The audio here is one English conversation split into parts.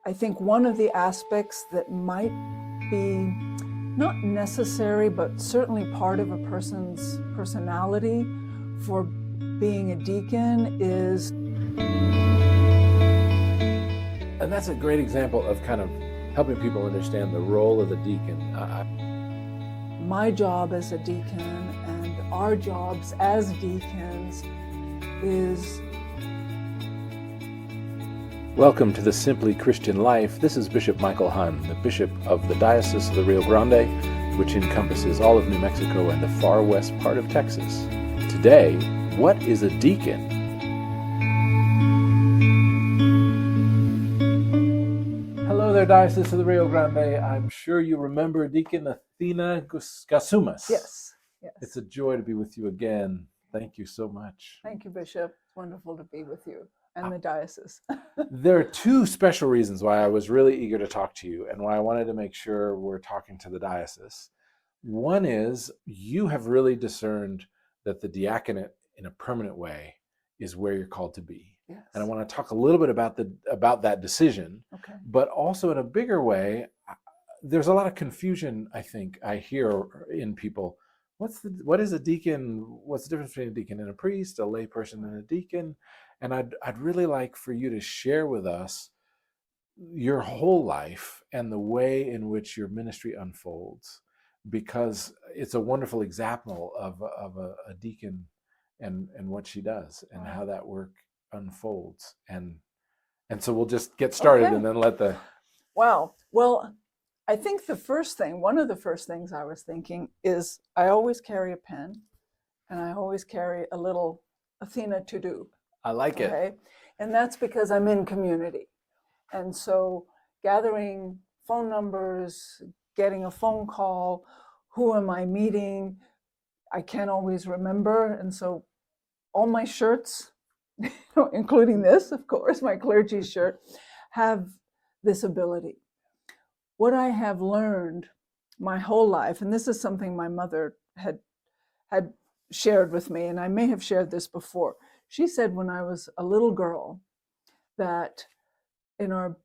I think one of the aspects that might be not necessary, but certainly part of a person's personality for being a deacon is... And that's a great example of kind of helping people understand the role of the deacon. My job as a deacon and our jobs as deacons is... Welcome to the Simply Christian Life. This is Bishop Michael Hunn, the Bishop of the Diocese of the Rio Grande, which encompasses all of New Mexico and the far west part of Texas. Today, what is a deacon? Hello there, Diocese of the Rio Grande. I'm sure you remember Deacon Athena Gassoumis. Yes. It's a joy to be with you again. Thank you so much. Thank you, Bishop. It's wonderful to be with you and the diocese. There are two special reasons why I was really eager to talk to you and why I wanted to make sure we're talking to the diocese. One is you have really discerned that the diaconate in a permanent way is where you're called to be. Yes. And I want to talk a little bit about that decision, Okay. but also in a bigger way. There's a lot of confusion, I think, I hear in people. What is a deacon? What's the difference between a deacon and a priest, a layperson and a deacon? And I'd really like for you to share with us your whole life and the way in which your ministry unfolds, because it's a wonderful example of a deacon and what she does and how that work unfolds. And so we'll just get started and then let the... Wow. Well, I think one of the first things I was thinking is I always carry a pen and I always carry a little Athena to-do. I like it. And that's because I'm in community. And so gathering phone numbers, getting a phone call, who am I meeting? I can't always remember. And so all my shirts, including this, of course, my clergy shirt, have this ability. What I have learned my whole life, and this is something my mother had shared with me, and I may have shared this before. She said when I was a little girl that in our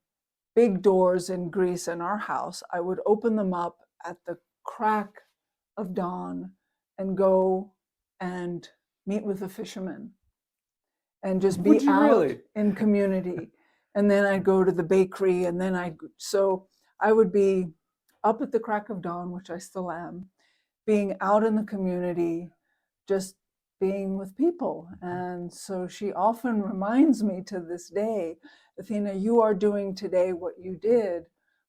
big doors in Greece in our house, I would open them up at the crack of dawn and go and meet with the fishermen and just be out in community. And then I'd go to the bakery, and then so I would be up at the crack of dawn, which I still am, being out in the community, just being with people. And so she often reminds me to this day, Athena, you are doing today what you did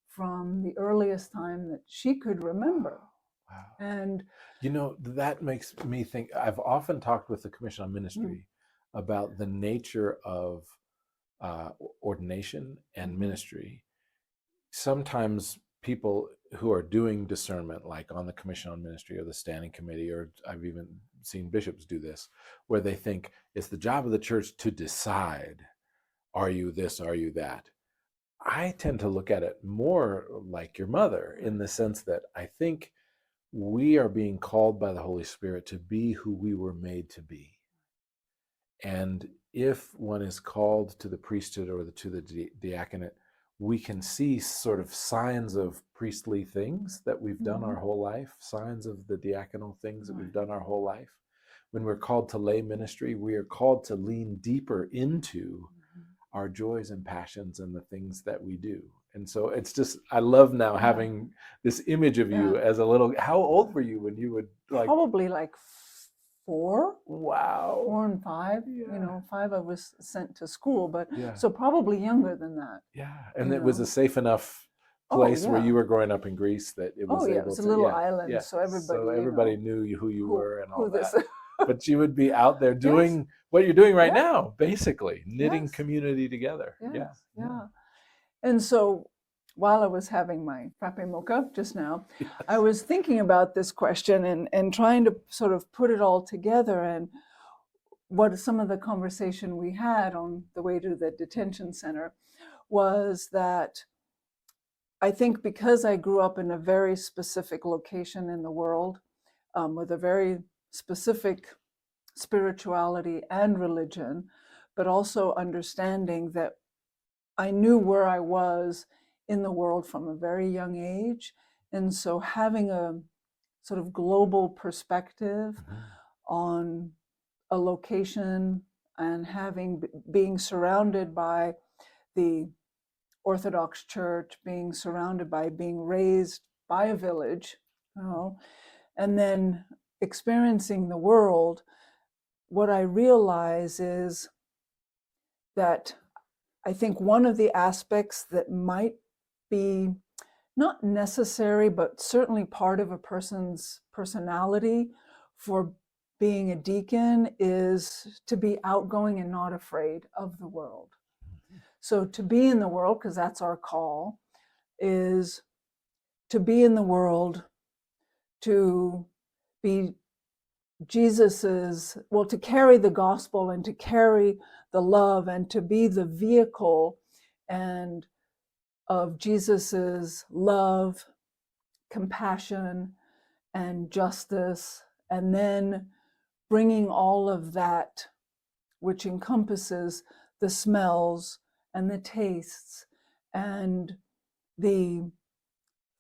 from the earliest time that she could remember. Wow. And that makes me think. I've often talked with the Commission on Ministry about the nature of ordination and ministry. Sometimes people who are doing discernment, like on the Commission on Ministry or the Standing Committee, or I've even seen bishops do this, where they think it's the job of the church to decide, are you this, are you that? I tend to look at it more like your mother, in the sense that I think we are being called by the Holy Spirit to be who we were made to be. And if one is called to the priesthood or to the diaconate, we can see sort of signs of priestly things that we've done our whole life, signs of the diaconal things that we've done our whole life. When we're called to lay ministry, we are called to lean deeper into our joys and passions and the things that we do. And so it's just, I love now having this image of you as a little... How old were you when you would Probably like 4. Wow. 4 and 5. 5 I was sent to school, but so probably younger than that. Yeah, and it was a safe enough place where you were growing up in Greece that it was it was a little island, so everybody knew who you were and all that. This... But you would be out there doing what you're doing right now, basically knitting community together. Yeah. And so while I was having my frappe mocha just now, I was thinking about this question and trying to sort of put it all together, and what some of the conversation we had on the way to the detention center was that I think because I grew up in a very specific location in the world, with a very specific spirituality and religion, but also understanding that I knew where I was in the world from a very young age. And so having a sort of global perspective on a location and being surrounded by the Orthodox Church, being raised by a village, and then experiencing the world, what I realize is that I think one of the aspects that might be not necessary, but certainly part of a person's personality for being a deacon is to be outgoing and not afraid of the world. So to be in the world, because that's our call, is to be in the world, to be to carry the gospel and to carry the love and to be the vehicle and of Jesus's love, compassion, and justice, and then bringing all of that, which encompasses the smells and the tastes and the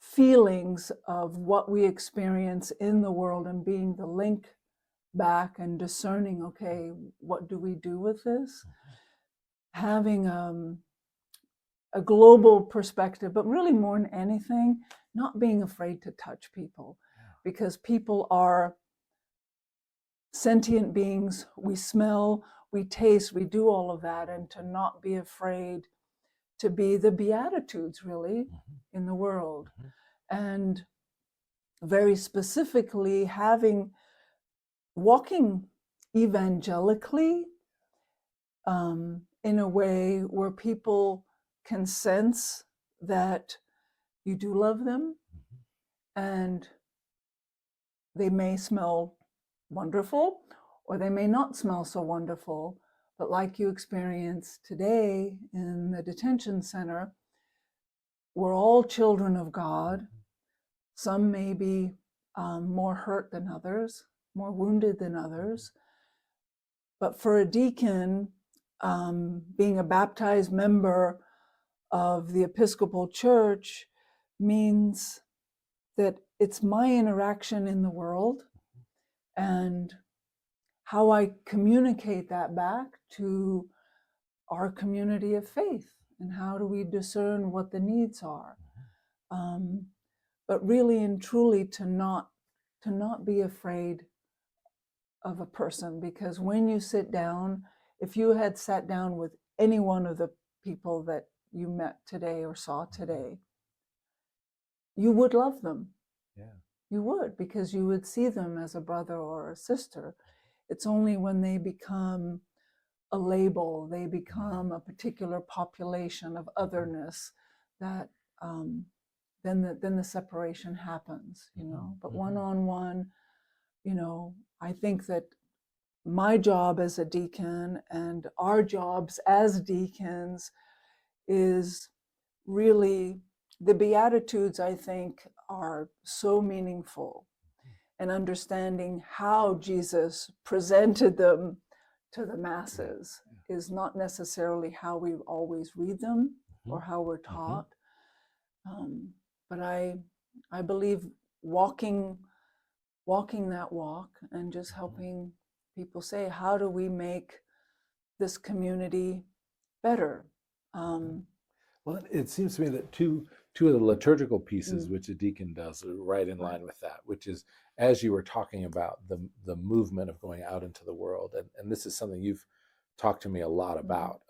feelings of what we experience in the world, and being the link back and discerning, okay, what do we do with this? Having a global perspective, but really more than anything, not being afraid to touch people, because people are sentient beings. We smell, we taste, we do all of that, and to not be afraid to be the Beatitudes really in the world. And very specifically walking evangelically in a way where people can sense that you do love them, and they may smell wonderful or they may not smell so wonderful, but like you experienced today in the detention center, we're all children of God. Some may be more hurt than others, more wounded than others. But for a deacon, being a baptized member of the Episcopal Church means that it's my interaction in the world and how I communicate that back to our community of faith, and how do we discern what the needs are. But really and truly to not be afraid of a person, because when you sit down, if you had sat down with any one of the people that you met today or saw today, you would love them. Yeah. You would, because you would see them as a brother or a sister. It's only when they become a label, they become a particular population of otherness, that then the separation happens, But one-on-one, I think that my job as a deacon and our jobs as deacons is really, the Beatitudes, I think, are so meaningful, and understanding how Jesus presented them to the masses is not necessarily how we always read them or how we're taught. But I believe walking that walk and just helping people say, how do we make this community better? Well, it seems to me that two of the liturgical pieces which a deacon does are right in line with that, which is, as you were talking about the movement of going out into the world, and this is something you've talked to me a lot about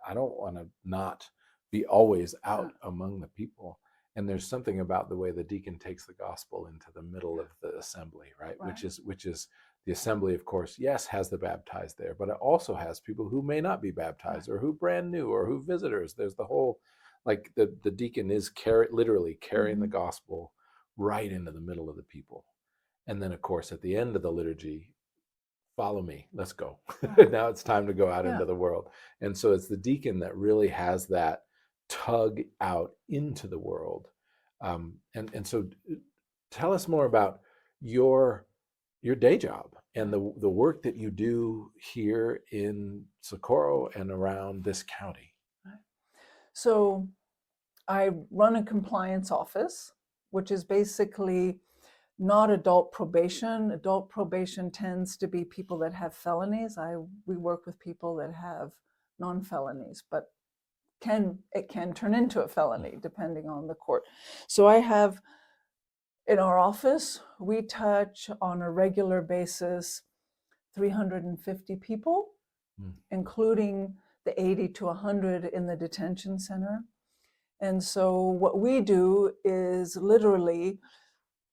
I don't want to not be always out among the people. And there's something about the way the deacon takes the gospel into the middle of the assembly, right? Which is the assembly, of course, yes, has the baptized there, but it also has people who may not be baptized or who brand new or who visitors. There's the whole, like the deacon is literally carrying the gospel right into the middle of the people. And then, of course, at the end of the liturgy, follow me, let's go. Now it's time to go out into the world. And so it's the deacon that really has that tug out into the world. And so tell us more about your day job and the work that you do here in Socorro and around this county. So I run a compliance office, which is basically not adult probation. Adult probation tends to be people that have felonies. We work with people that have non-felonies, but it can turn into a felony depending on the court. So I have in our office, we touch on a regular basis 350 people, including the 80 to 100 in the detention center. And so what we do is literally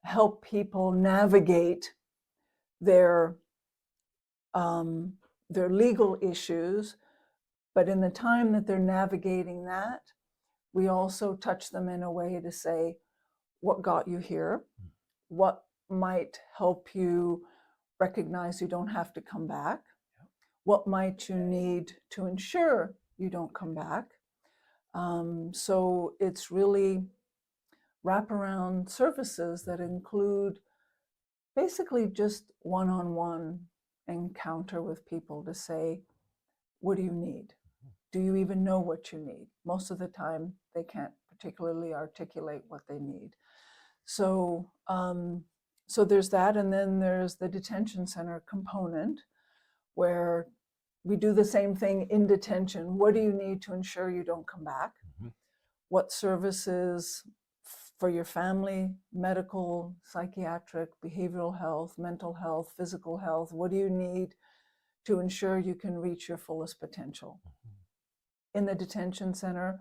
help people navigate their legal issues, but in the time that they're navigating that, we also touch them in a way to say, what got you here? What might help you recognize you don't have to come back? What might you need to ensure you don't come back? So it's really wraparound services that include basically just one-on-one encounter with people to say, what do you need? Do you even know what you need? Most of the time, they can't particularly articulate what they need. So, so there's that, and then there's the detention center component, where we do the same thing in detention. What do you need to ensure you don't come back? What services for your family, medical, psychiatric, behavioral health, mental health, physical health, what do you need to ensure you can reach your fullest potential? In the detention center,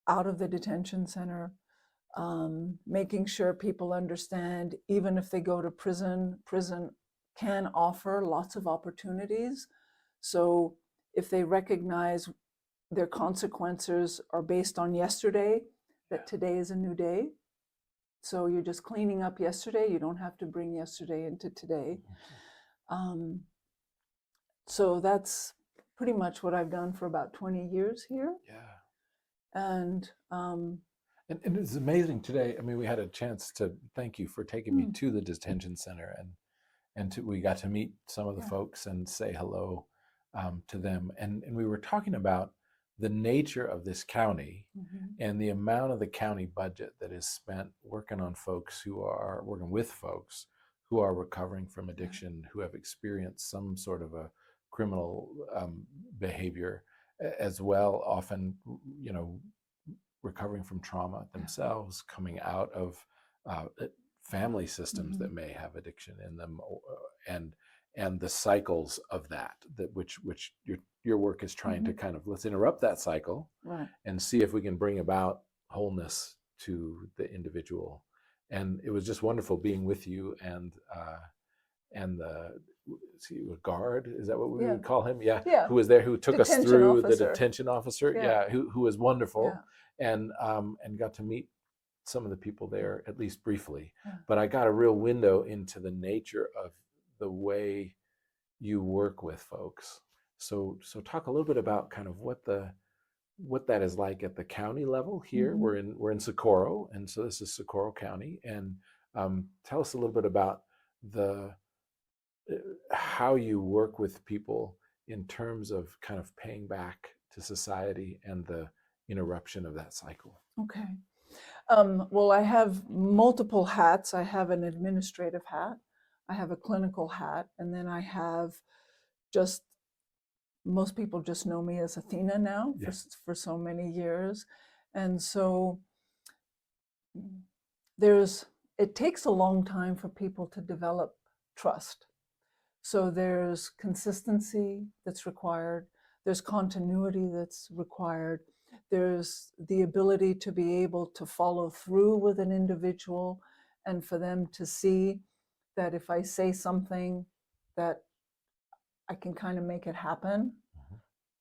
out of the detention center, making sure people understand, even if they go to prison, prison can offer lots of opportunities. So if they recognize their consequences are based on yesterday, that today is a new day. So you're just cleaning up yesterday. You don't have to bring yesterday into today. So that's pretty much what I've done for about 20 years here. And it's amazing today. I mean, we had a chance to thank you for taking me to the detention center, and we got to meet some of the folks and say hello to them. And we were talking about the nature of this county and the amount of the county budget that is spent working with folks who are recovering from addiction, who have experienced some sort of a criminal behavior as well, often, recovering from trauma themselves, coming out of family systems that may have addiction in them, and the cycles of that which your work is trying to kind of, let's interrupt that cycle and see if we can bring about wholeness to the individual. And it was just wonderful being with you and the guard, is that what we would call him? Who was there, who took us through the detention officer, who was wonderful, and got to meet some of the people there, at least briefly. But I got a real window into the nature of the way you work with folks. So talk a little bit about kind of what that is like at the county level here. We're in Socorro, and so this is Socorro County. And tell us a little bit about how you work with people in terms of kind of paying back to society and the interruption of that cycle. Okay. Well, I have multiple hats. I have an administrative hat, I have a clinical hat, and then I have most people just know me as Athena now for so many years. And so it takes a long time for people to develop trust. So there's consistency that's required. There's continuity that's required. There's the ability to be able to follow through with an individual and for them to see that if I say something, that I can kind of make it happen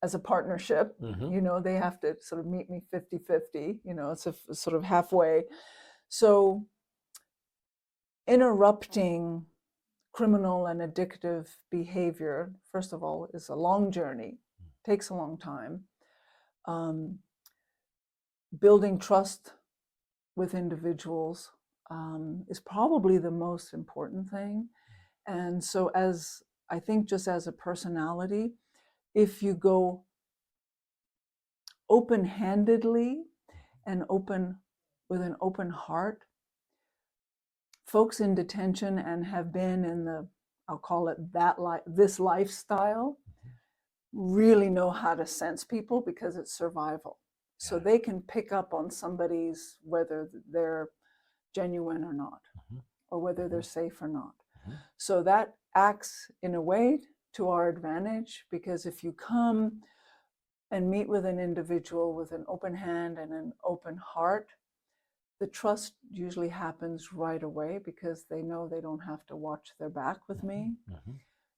as a partnership. They have to sort of meet me 50-50, it's a sort of halfway. So interrupting criminal and addictive behavior, first of all, is a long journey, takes a long time. Building trust with individuals is probably the most important thing. And so I think just as a personality, if you go open-handedly and with an open heart. Folks in detention and have been in the, I'll call it this lifestyle, really know how to sense people because it's survival. So they can pick up on somebody's, whether they're genuine or not, or whether they're safe or not. So that acts in a way to our advantage, because if you come and meet with an individual with an open hand and an open heart, the trust usually happens right away because they know they don't have to watch their back with me.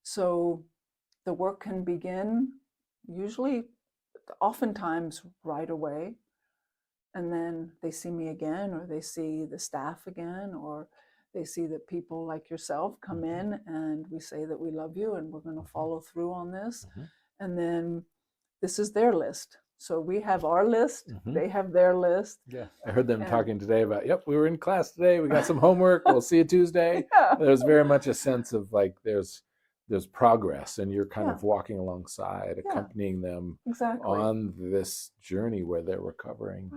So the work can begin usually, oftentimes right away. And then they see me again, or they see the staff again, or they see that people like yourself come in and we say that we love you and we're going to follow through on this. And then this is their list. So we have our list, they have their list. Yeah, I heard them talking today about, yep, we were in class today, we got some homework, we'll see you Tuesday. There's very much a sense of like there's progress, and you're kind of walking alongside, accompanying them on this journey where they're recovering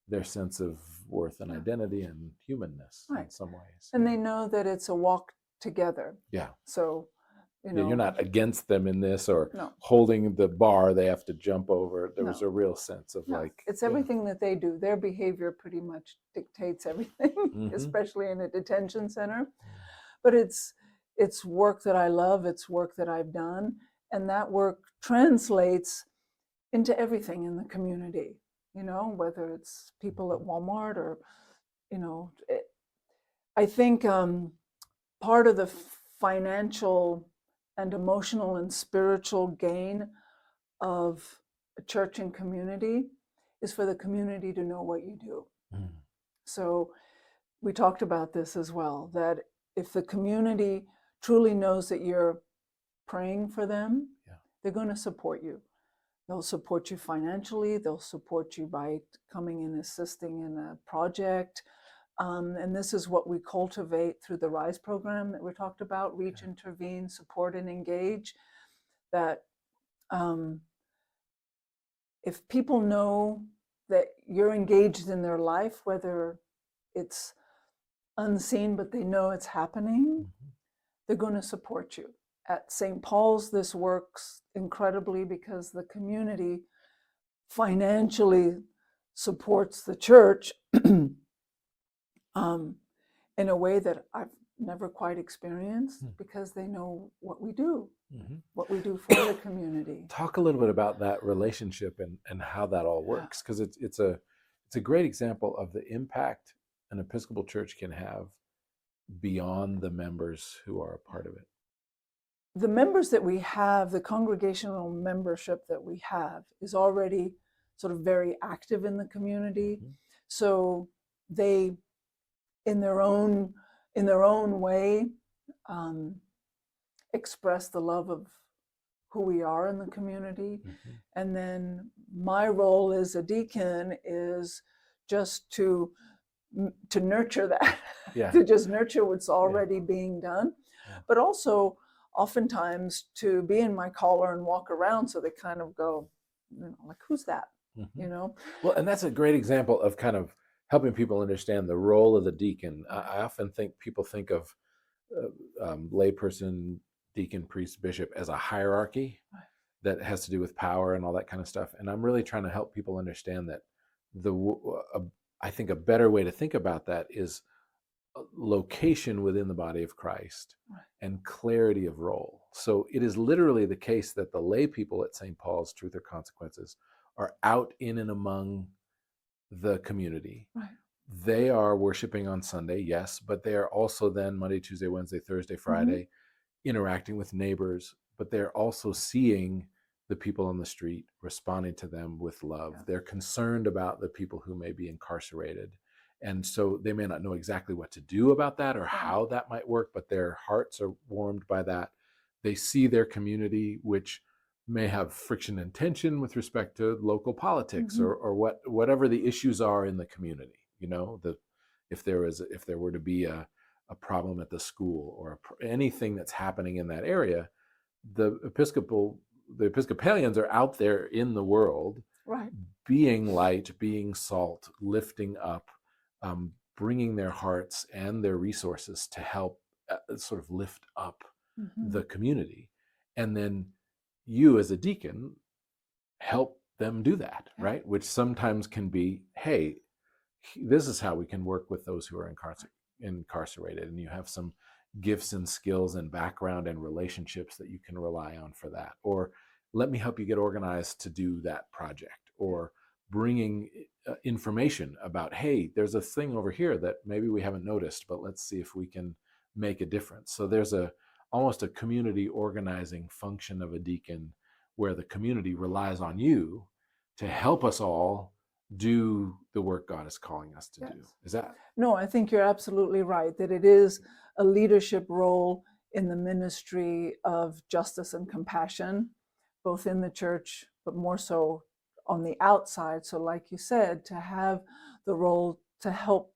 their sense of worth and identity and humanness in some ways. And they know that it's a walk together. Yeah. So, you know, you're not against them in this or holding the bar they have to jump over. There was a real sense of like... It's everything that they do. Their behavior pretty much dictates everything, especially in a detention center. But it's work that I love. It's work that I've done. And that work translates into everything in the community, you know, whether it's people at Walmart or, you know, I think part of the financial and emotional and spiritual gain of a church and community is for the community to know what you do. So we talked about this as well, that if the community truly knows that you're praying for them, they're going to support you. They'll support you financially. They'll support you by coming and assisting in a project. And this is what we cultivate through the RISE program that we talked about: reach, intervene, support, and engage. That if people know that you're engaged in their life, whether it's unseen, but they know it's happening, they're going to support you. At St. Paul's, this works incredibly because the community financially supports the church in a way that I've never quite experienced, because they know what we do, what we do for the community. Talk a little bit about that relationship and how that all works, because it's a great example of the impact an Episcopal church can have beyond the members who are a part of it. The members that we have, the congregational membership that we have, is already sort of very active in the community. So they, in their own way, express the love of who we are in the community. And then my role as a deacon is just to nurture that, to just nurture what's already being done, but also oftentimes to be in my collar and walk around, so they kind of go, you know, like, who's that? You know? Well, and that's a great example of kind of helping people understand the role of the deacon. I often think people think of layperson, deacon, priest, bishop as a hierarchy that has to do with power and all that kind of stuff. And I'm really trying to help people understand that I think a better way to think about that is location within the body of Christ and clarity of role. So it is literally the case that the lay people at St. Paul's Truth or Consequences are out in and among the community. They are worshiping on Sunday, yes, but they are also then Monday, Tuesday, Wednesday, Thursday, Friday, interacting with neighbors, but they're also seeing the people on the street, responding to them with love. They're concerned about the people who may be incarcerated. And so they may not know exactly what to do about that or how that might work, but their hearts are warmed by that. They see their community, which may have friction and tension with respect to local politics or whatever the issues are in the community. You know, if there were to be a problem at the school or anything that's happening in that area, the Episcopalians are out there in the world, being light, being salt, lifting up, bringing their hearts and their resources to help sort of lift up the community. And then you as a deacon help them do that, right? Which sometimes can be, hey, this is how we can work with those who are incarcerated, and you have some gifts and skills and background and relationships that you can rely on for that. Or let me help you get organized to do that project. Or bringing information about, hey, there's a thing over here that maybe we haven't noticed, but let's see if we can make a difference. So there's almost a community organizing function of a deacon, where the community relies on you to help us all do the work God is calling us to do. Is that? No, I think you're absolutely right, that it is a leadership role in the ministry of justice and compassion, both in the church, but more so on the outside. So like you said, to have the role to help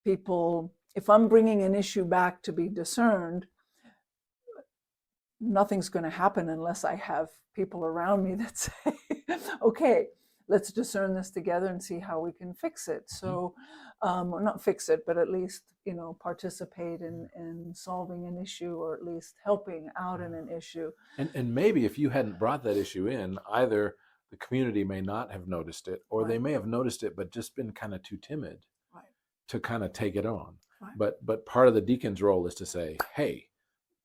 people. If I'm bringing an issue back to be discerned, nothing's going to happen unless I have people around me that say, okay, let's discern this together and see how we can fix it. So, or not fix it, but at least, participate in solving an issue, or at least helping out in an issue. And maybe if you hadn't brought that issue in, either the community may not have noticed it, or they may have noticed it, but just been kind of too timid to kind of take it on. But part of the deacon's role is to say, hey,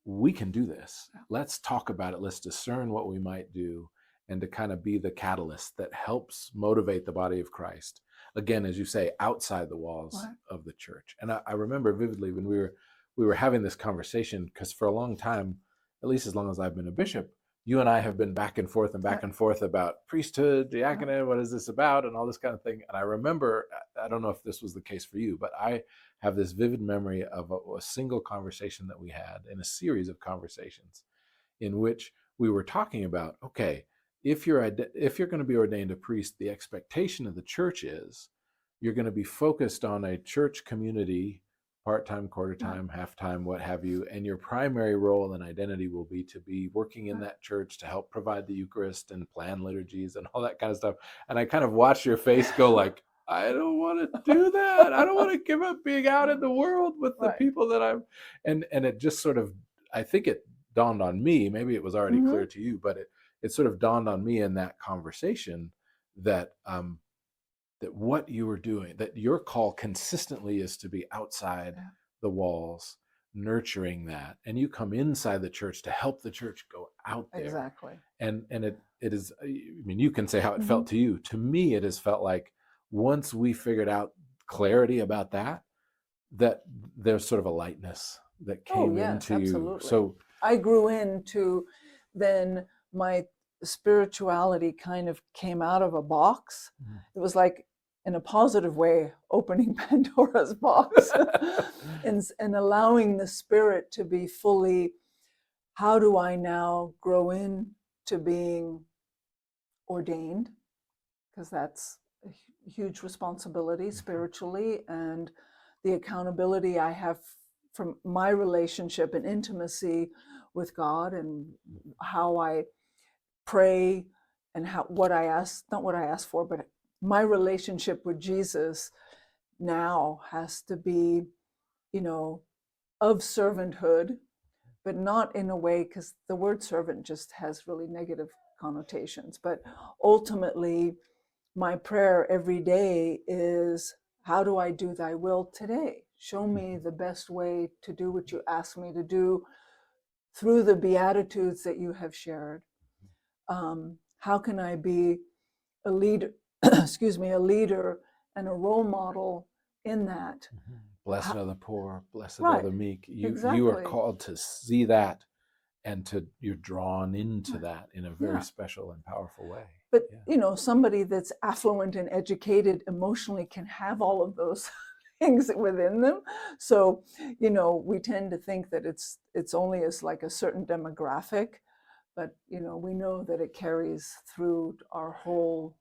we can do this. Let's talk about it. Let's discern what we might do, and to kind of be the catalyst that helps motivate the body of Christ. Again, as you say, outside the walls of the church. And I remember vividly when we were having this conversation, because for a long time, at least as long as I've been a bishop, you and I have been back and forth about priesthood, diaconate, what is this about, and all this kind of thing. And I remember, I don't know if this was the case for you, but I have this vivid memory of a single conversation that we had in a series of conversations in which we were talking about, okay, if you're going to be ordained a priest, the expectation of the church is you're going to be focused on a church community, part-time, quarter-time, half-time, what have you, and your primary role and identity will be to be working in that church to help provide the Eucharist and plan liturgies and all that kind of stuff. And I kind of watched your face go like, I don't want to do that. I don't want to give up being out in the world with the people that I'm, and it just sort of, I think it dawned on me, maybe it was already clear to you, but it sort of dawned on me in that conversation that that what you were doing, that your call consistently is to be outside the walls, nurturing that, and you come inside the church to help the church go out there. Exactly. And it is, I mean, you can say how it felt to you. To me, it has felt like once we figured out clarity about that there's sort of a lightness that came into you. So I grew into, then my spirituality kind of came out of a box. It was like, in a positive way, opening Pandora's box and allowing the Spirit to be fully, how do I now grow into being ordained? Because that's a huge responsibility spiritually, and the accountability I have from my relationship and intimacy with God, and how I pray, and what I ask, not what I ask for, but my relationship with Jesus now has to be, of servanthood, but not in a way, because the word servant just has really negative connotations. But ultimately, my prayer every day is, how do I do thy will today? Show me the best way to do what you ask me to do through the Beatitudes that you have shared. How can I be a leader, a leader and a role model in that? Blessed are the poor, blessed are the meek. You are called to see that, and you're drawn into that in a very special and powerful way. But somebody that's affluent and educated emotionally can have all of those things within them. So we tend to think that it's only as like a certain demographic, but we know that it carries through our whole,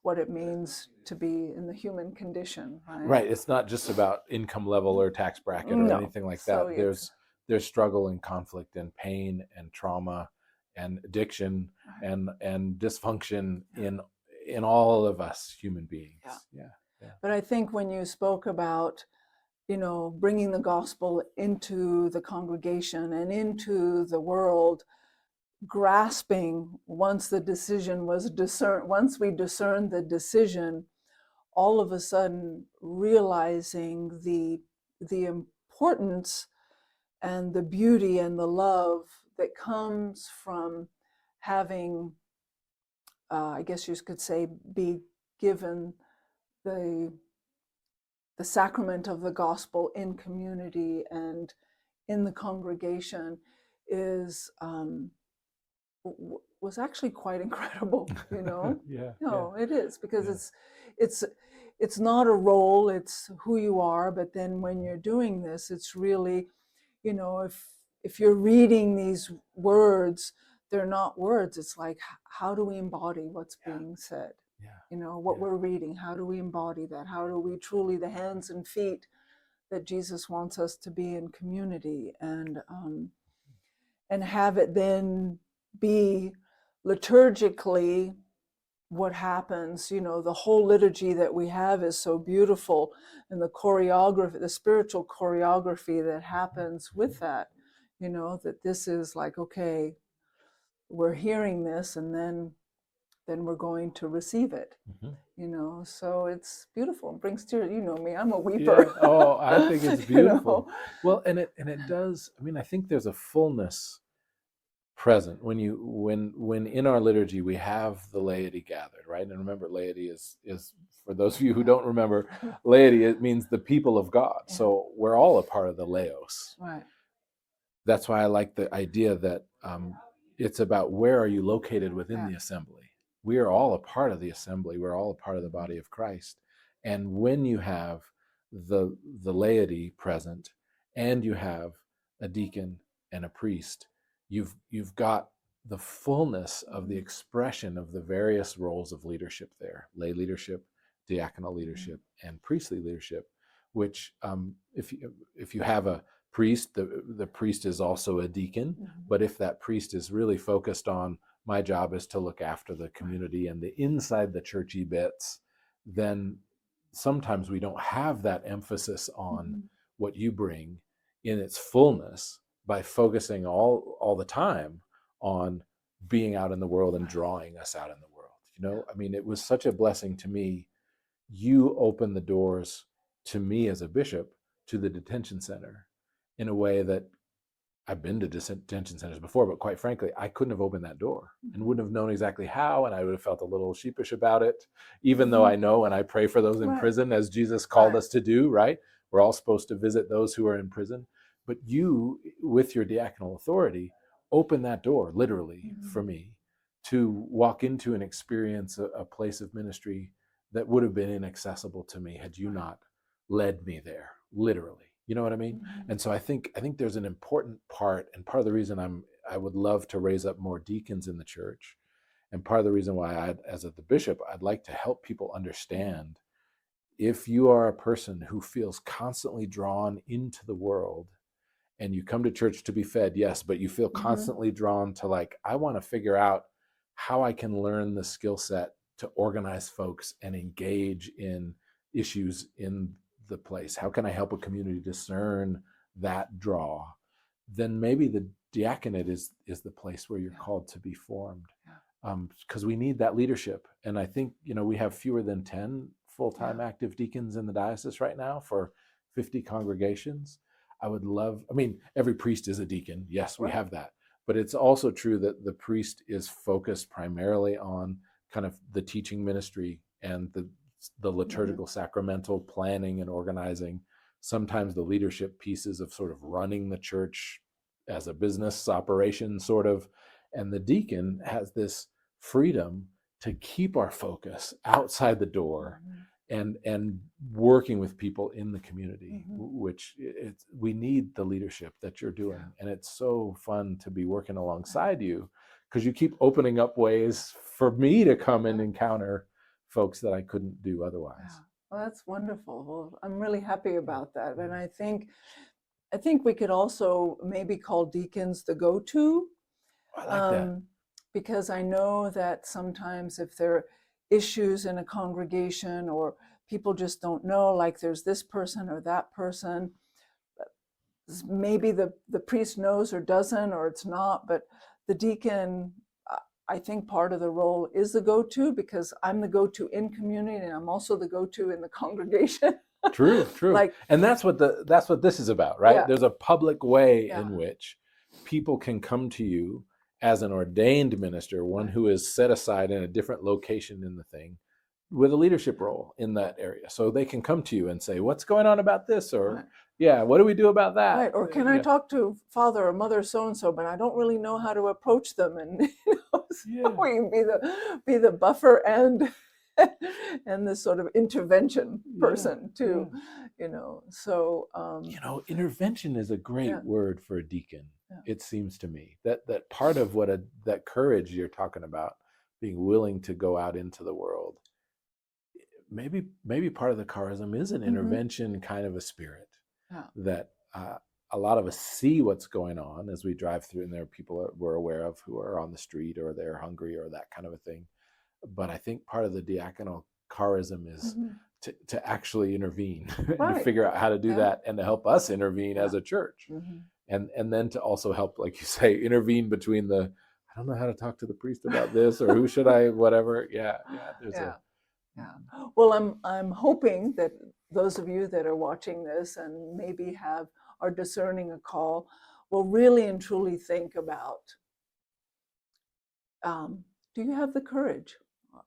what it means to be in the human condition. Right. It's not just about income level or tax bracket or anything like that. There's struggle and conflict and pain and trauma and addiction and dysfunction in all of us human beings. Yeah. But I think when you spoke about, bringing the gospel into the congregation and into the world, grasping once the decision was discerned, once we discerned the decision, all of a sudden realizing the importance and the beauty and the love that comes from having, I guess you could say, be given the sacrament of the gospel in community and in the congregation is was actually quite incredible. It is, because it's not a role, it's who you are. But then when you're doing this, it's really, if you're reading these words, they're not words. It's like, how do we embody what's being said? What we're reading, how do we embody that? How do we truly, the hands and feet that Jesus wants us to be in community, and have it then be liturgically what happens. The whole liturgy that we have is so beautiful, and the choreography, the spiritual choreography that happens with that, that this is like, okay, we're hearing this, and then we're going to receive it. So it's beautiful. It brings tears. Me, I'm a weeper. Yeah. Oh, I think it's beautiful. Well, and it does. I mean, I think there's a fullness present when in our liturgy we have the laity gathered, right? And remember, laity is for those of you who don't remember, laity, it means the people of God. Yeah. So we're all a part of the laos. Right. That's why I like the idea that it's about where are you located within the assembly. We are all a part of the assembly. We're all a part of the body of Christ. And when you have the laity present, and you have a deacon and a priest, you've got the fullness of the expression of the various roles of leadership there: lay leadership, diaconal leadership, and priestly leadership. Which, if you have a priest, the priest is also a deacon. But if that priest is really focused on, my job is to look after the community and the inside the churchy bits, then sometimes we don't have that emphasis on what you bring in its fullness by focusing all the time on being out in the world and drawing us out in the world. I mean, it was such a blessing to me. You opened the doors to me as a bishop to the detention center in a way that I've been to detention centers before, but quite frankly, I couldn't have opened that door and wouldn't have known exactly how, and I would have felt a little sheepish about it, even though I know and I pray for those in prison, as Jesus called us to do, right? We're all supposed to visit those who are in prison. But you, with your diaconal authority, open that door, literally, for me to walk into and experience a place of ministry that would have been inaccessible to me had you not led me there, literally. You know what I mean? And so I think there's an important part, and part of the reason I would love to raise up more deacons in the church, and part of the reason why as the bishop, I'd like to help people understand, if you are a person who feels constantly drawn into the world, and you come to church to be fed, yes, but you feel constantly drawn to, like, I want to figure out how I can learn the skill set to organize folks and engage in issues in the place. How can I help a community discern that draw? Then maybe the diaconate is the place where you're called to be formed, because we need that leadership. And I think we have fewer than 10 full-time active deacons in the diocese right now for 50 congregations. I would love. I mean, every priest is a deacon. Yes, we have that, but it's also true that the priest is focused primarily on kind of the teaching ministry and the liturgical sacramental planning and organizing, sometimes the leadership pieces of sort of running the church as a business operation, sort of. And the deacon has this freedom to keep our focus outside the door and working with people in the community, which we need the leadership that you're doing. And it's so fun to be working alongside you, because you keep opening up ways for me to come and encounter folks that I couldn't do otherwise. Yeah. Well, that's wonderful. Well, I'm really happy about that. And I think we could also maybe call deacons the go-to. I like that. Because I know that sometimes if they're, issues in a congregation, or people just don't know, like there's this person or that person. Maybe the priest knows or doesn't, or it's not, but the deacon, I think part of the role is the go-to, because I'm the go-to in community and I'm also the go-to in the congregation. True. Like, And that's what this is about, right? Yeah. There's a public way Yeah. in which people can come to you as an ordained minister, one Right. who is set aside in a different location in the thing, with a leadership role in that area. So they can come to you and say, what's going on about this? Or, Right. yeah, what do we do about that? Right. Or can I talk to father or mother so-and-so, but I don't really know how to approach them. And Yeah. we can be the buffer and and this sort of intervention person too, So intervention is a great Yeah. word for a deacon. Yeah. It seems to me that part of what that courage you're talking about, being willing to go out into the world, maybe part of the charism is an intervention kind of a spirit. Yeah. That a lot of us see what's going on as we drive through, and there are people we're aware of who are on the street or they're hungry or that kind of a thing. But I think part of the diaconal charism is to actually intervene, and to figure out how to do that, and to help us intervene as a church, and then to also help, like you say, intervene between the, I don't know how to talk to the priest about this, or who should I, whatever. Well, I'm hoping that those of you that are watching this and maybe are discerning a call will really and truly think about, do you have the courage,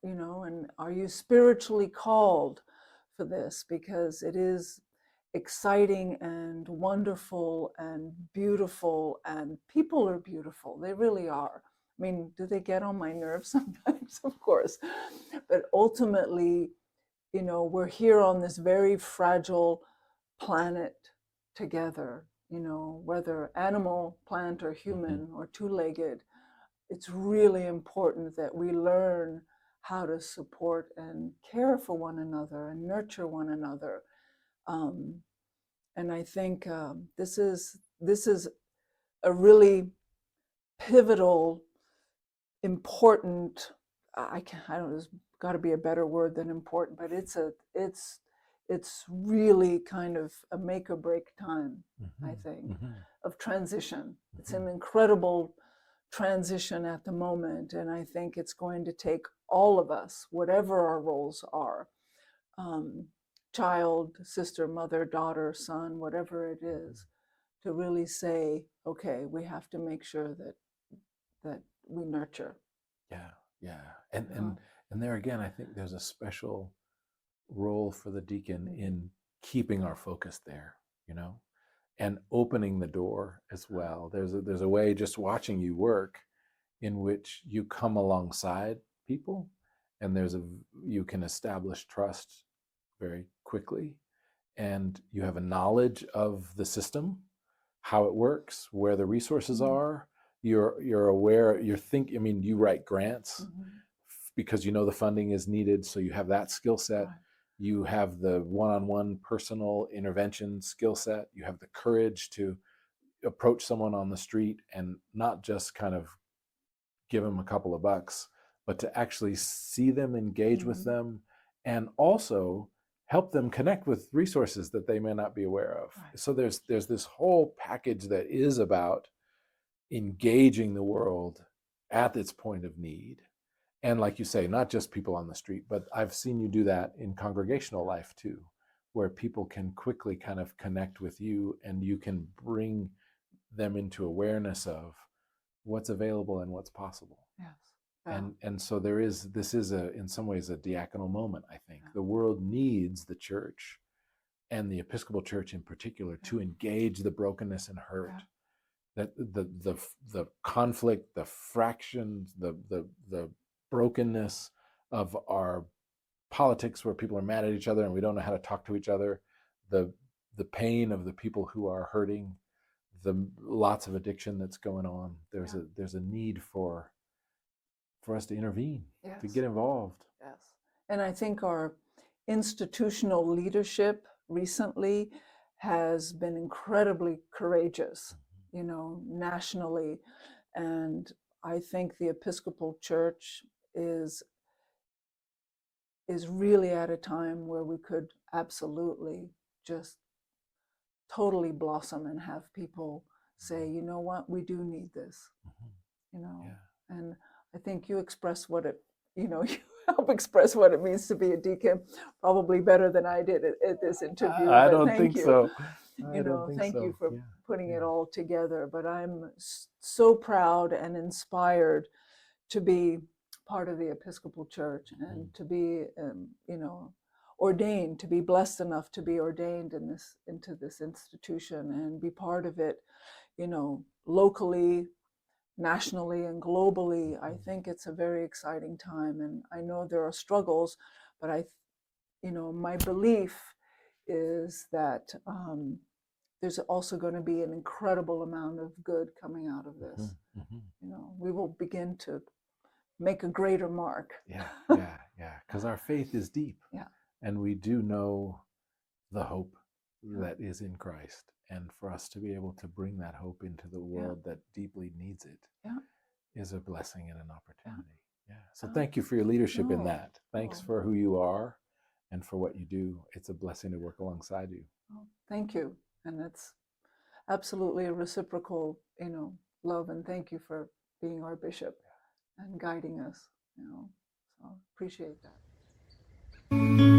and are you spiritually called for this? Because it is exciting and wonderful and beautiful, and people are beautiful. They really are. I mean, do they get on my nerves sometimes? Of course. But ultimately, we're here on this very fragile planet together, whether animal, plant, or human, or two-legged. It's really important that we learn how to support and care for one another and nurture one another. And I think this is a really pivotal, important. I don't know. There's got to be a better word than important, but it's really kind of a make or break time. I think of transition. It's an incredible transition at the moment, and I think it's going to take all of us, whatever our roles are, child, sister, mother, daughter, son, whatever it is, to really say, okay, we have to make sure that we nurture. And there again, I think there's a special role for the deacon in keeping our focus there, and opening the door as well. There's a way, just watching you work, in which you come alongside people, and you can establish trust very quickly, and you have a knowledge of the system, how it works, where the resources are. You're aware. You write grants because the funding is needed, so you have that skill set. Right. You have the one-on-one personal intervention skill set. You have the courage to approach someone on the street and not just kind of give them a couple of bucks, but to actually see them, engage with them, and also help them connect with resources that they may not be aware of. Right. So there's this whole package that is about engaging the world at its point of need. And like you say, not just people on the street, but I've seen you do that in congregational life too, where people can quickly kind of connect with you, and you can bring them into awareness of what's available and what's possible. Yes. Yeah. And so this is in some ways a diaconal moment, I think. Yeah. The world needs the church, and the Episcopal Church in particular, to engage the brokenness and hurt. Yeah. That the conflict, the fractions, the brokenness of our politics, where people are mad at each other and we don't know how to talk to each other, the pain of the people who are hurting, the lots of addiction that's going on. There's a need for us to intervene, to get involved. Yes. And I think our institutional leadership recently has been incredibly courageous, nationally. And I think the Episcopal Church is is really at a time where we could absolutely just totally blossom and have people say, you know what, we do need this, you know. Yeah. And I think you express what it, you know, you help express what it means to be a deacon probably better than I did at this interview. I but don't thank think you. so. You know, thank you for Yeah. putting it Yeah. all together. But I'm so proud and inspired to be part of the Episcopal Church and to be, you know, ordained, to be blessed enough to be ordained into this institution and be part of it, you know, locally, nationally, and globally. I think it's a very exciting time, and I know there are struggles, but you know, my belief is that there's also going to be an incredible amount of good coming out of this. You know, we will begin to make a greater mark. Yeah. Because our faith is deep. Yeah. And we do know the hope that is in Christ. And for us to be able to bring that hope into the world that deeply needs it is a blessing and an opportunity. Yeah. So thank you for your leadership in that. Thanks for who you are and for what you do. It's a blessing to work alongside you. Thank you. And that's absolutely a reciprocal, you know, love, and thank you for being our bishop and guiding us, you know. So appreciate that.